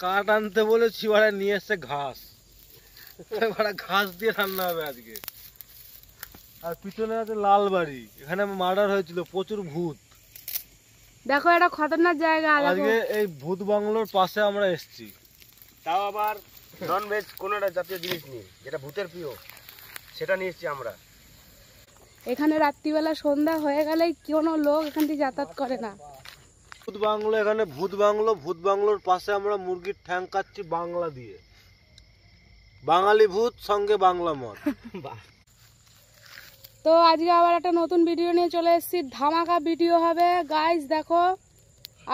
কাঠ আনতে বলেছি, ওরা নিয়ে এসছে ঘাস। ঘাস দিয়ে রান্না হবে আজকে। আর পিছনে আছে লাল বাড়ি, এখানে মার্ডার হয়েছিল, প্রচুর ভূত। দেখো এটা খতরনাক জায়গা। আজকে এই ভূত বাংলোর পাশে আমরা এসেছি, তাও আবার নন ভেজ কোনো একটা জাতীয় জিনিস নেই, যেটা ভূতের প্রিয় সেটা নিয়ে এসেছি আমরা। এখানে রাত্রিবেলা সন্ধ্যা হয়ে গেলেই কোনো লোক এখান থেকে যাতায়াত করে না। ভূত বাংলো, এখানে ভূত বাংলো। ভূত বাংলোর পাশে আমরা মুরগির ঠ্যাং কাটছি বাংলা দিয়ে। বাঙালি ভূত সঙ্গে বাংলা মদ। তো আজকে আবার একটা নতুন ভিডিও নিয়ে চলে এসেছি, ধামাকা ভিডিও হবে গাইস। দেখো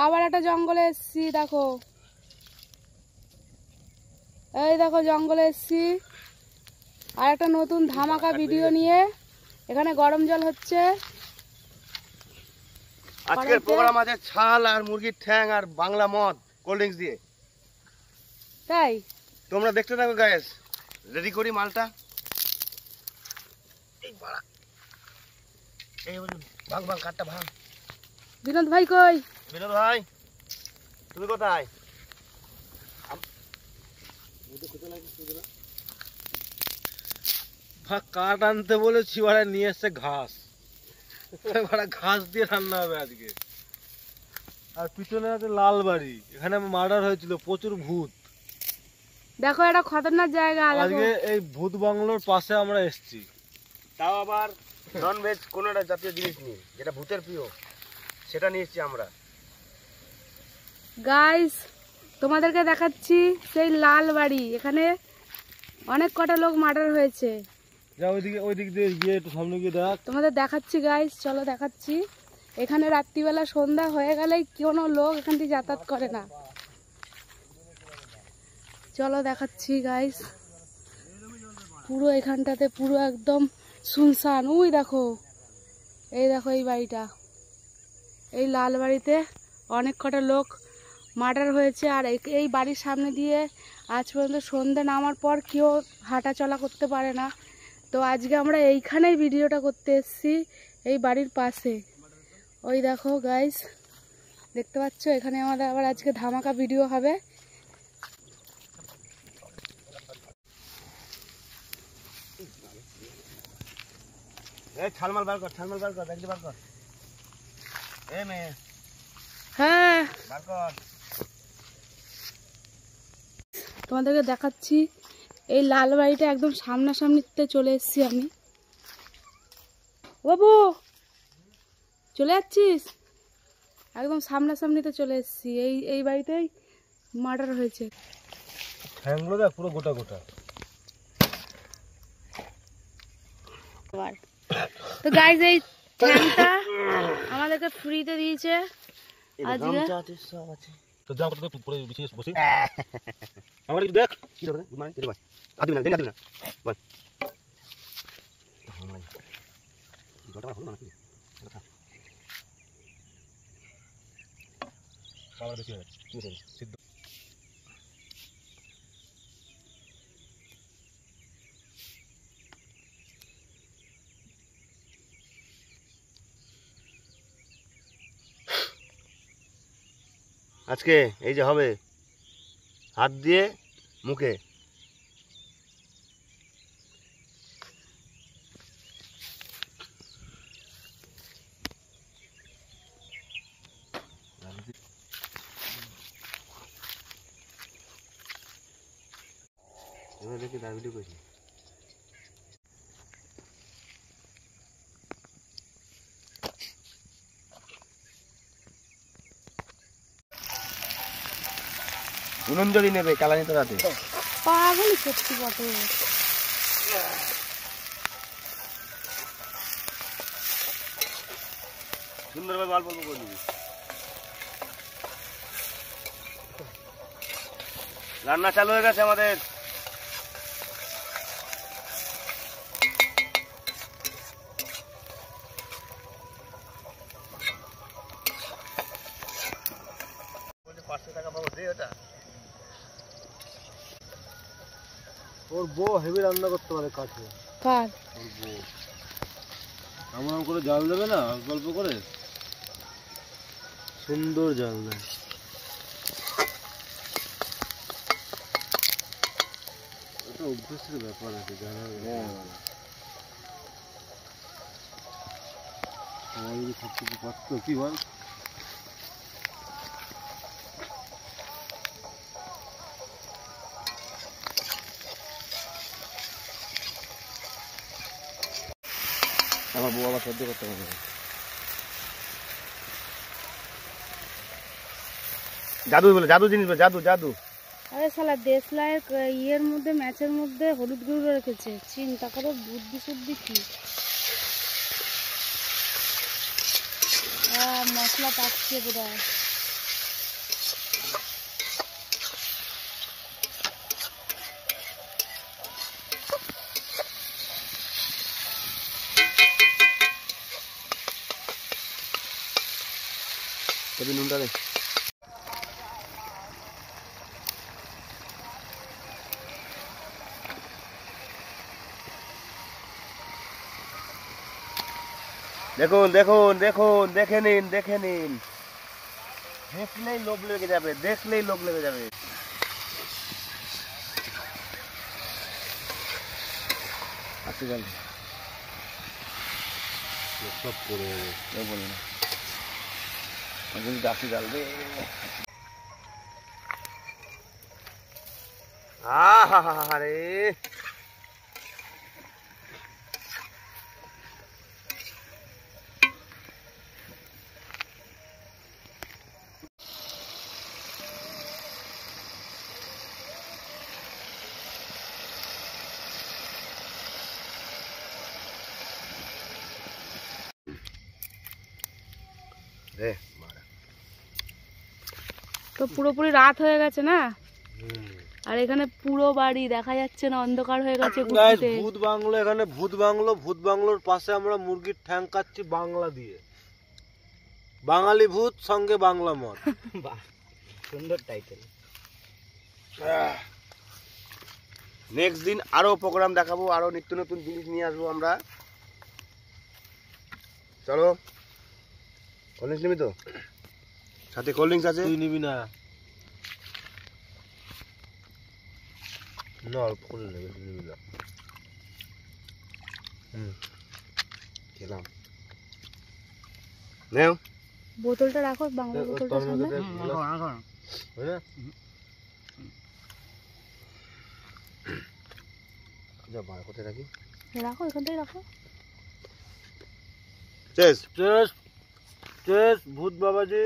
আবার একটা জঙ্গলে এসেছি, দেখো এই দেখো জঙ্গলে এসেছি আর একটা নতুন ধামাকা ভিডিও নিয়ে। এখানে গরম জল হচ্ছে। আজকের প্রোগ্রাম আছে ছাল আর মুরগির ঠ্যাং আর বাংলা মদ কোল্ড ড্রিঙ্কস দিয়ে। তাই তোমরা দেখতে থাকো গাইস, রেডি করি মালটা। এই বাড়া, এই ভাঙ ভাঙ কাটটা ভাঙ। বিনোদ ভাই কই? বিনোদ ভাই তুমি কোথায়? কাঠ আনতে বলেছি, ওরা নিয়ে এসছে ঘাস। ঘাস দিয়ে রান্না হবে আজকে। আর পিছনে আছে লাল বাড়ি, এখানে মার্ডার হয়েছিল, প্রচুর ভূত। দেখো এটা খতরনাক জায়গা। আজকে এই ভূত বাংলোর পাশে আমরা এসেছি, তাও আবার নন ভেজ কোনো একটা জাতীয় জিনিস নেই, যেটা ভূতের প্রিয় সেটা নিয়ে এসেছি আমরা। গাইস তোমাদেরকে দেখাচ্ছি সেই লাল বাড়ি। এখানে অনেক কটা লোক মার্ডার হয়েছে। যা ওই দিক দিয়ে গিয়ে একটু সামনে গিয়ে দেখ। তোমাদের দেখাচ্ছি গাইস, চলো দেখাচ্ছি। এখানে রাত্রিবেলা সন্ধ্যা হয়ে গেলেই কোনো লোক এখান থেকে যাতায়াত করে না। চলো দেখাচ্ছি গাইস। পুরো এখানটাতে পুরো একদম শুনশান। ওই দেখো, এই দেখো এই বাড়িটা, এই লাল বাড়িতে অনেক কটা লোক মার্ডার হয়েছে। আর এই বাড়ির সামনে দিয়ে আজ পর্যন্ত সন্ধ্যা নামার পর কেউ হাঁটা চলা করতে পারে না। তো আজকে আমরা এইখানেই ভিডিওটা করতে এসেছি, এই বাড়ির পাশে। ওই দেখো গাইস, দেখতে পাচ্ছ এখানে আমাদের আবার আজকে ধামাকা ভিডিও হবে। এই ছালমাল বার কর, ছালমাল বার কর, দেখি বার কর। এই মেয়ে, হ্যাঁ বার কর। তোমাদেরকে দেখাচ্ছি এই লাল বাড়িটা একদম সামনাসামনিতে চলে এসেছি আমি। বাবু চলে যাচ্ছিস? একদম সামনাসামনিতে চলে এসেছি। এই বাড়িতেই মার্ডার হয়েছে। ঠ্যাংগুলো দেখ পুরো গোটা গোটা। তো গাইস এই ঠ্যাংটা আমাদেরকে ফ্রিতে দিয়েছে আজকে। তো যা কত পরে বিছিয়ে বসি। আমার একটু দেখ কি হবে গুড মর্নিং, ভাই আদি না দেন না বল। জলটা হলো না নাকি? খাবার বেশি হয়ে গেছে, কি হয়েছে সিদ্ধ। আজকে এই যে হবে হাত দিয়ে মুখে। দেখি তার ভিডিও করছি। উনঞ্জলি নেবে কালানি তো রাতে। পাগল সত্যি বটে। সুন্দরভাবে অল্প অল্প করে নিবি। রান্না চালু হয়ে গেছে আমাদের। ওর বউ হেভি রান্না করতে পারে কাছে। কার? ওর বউ এমন করে জাল দেবে না, গল্প করে সুন্দর জাল দেয়। একটা অভ্যেসের ব্যাপার আছে জানা সবাই যদি সব কিছু পারতো কি বল আমার বউ আবার সহ্য করতে পারবে জাদু বলে জাদু জিনিস বলে জাদু জাদু আরে শালা দেশলাইয়ের ইয়ের মধ্যে ম্যাচের মধ্যে হলুদ গুঁড়ো রেখেছে চিন্তা করো বুদ্ধি শুদ্ধি কি মশলা পাচ্ছে বোধ হয় তবে নুনটা দে দেখুন দেখুন দেখুন দেখে নিন দেখলেই লোভ লেগে যাবে আচ্ছা চল সব পড়ে যাবে বলি না গাছি জাল দে আরে তো পুরোপুরি রাত হয়ে গেছে না আর এখানে পুরো বাড়ি দেখা যাচ্ছে না অন্ধকার হয়ে গেছে ভূত বাংলো এখানে ভূত বাংলোর পাশে আমরা মুরগির ঠ্যাং কাটছি বাংলা দিয়ে বাঙালি ভূত সঙ্গে বাংলা মদ সুন্দর টাইটেল নেক্সট দিন আরো প্রোগ্রাম দেখাবো আরো নিত্য নতুন জিনিস নিয়ে আসবো আমরা চলো কোল্ড ড্রিঙ্কস নিবি তো সাথে কোল্ড ড্রিঙ্কস আছে তুই নিবি না না অল্প করে নেবে নিবি না খেলাম নেও বোতলটা রাখো বাংলা বোতলটা সামনে কোথায় রাখি রাখো এখান থেকে রাখো চেস চেস চেস ভূত বাবাজি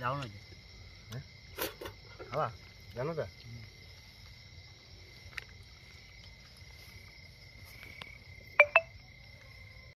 যাও না হ্যাঁ জানো তো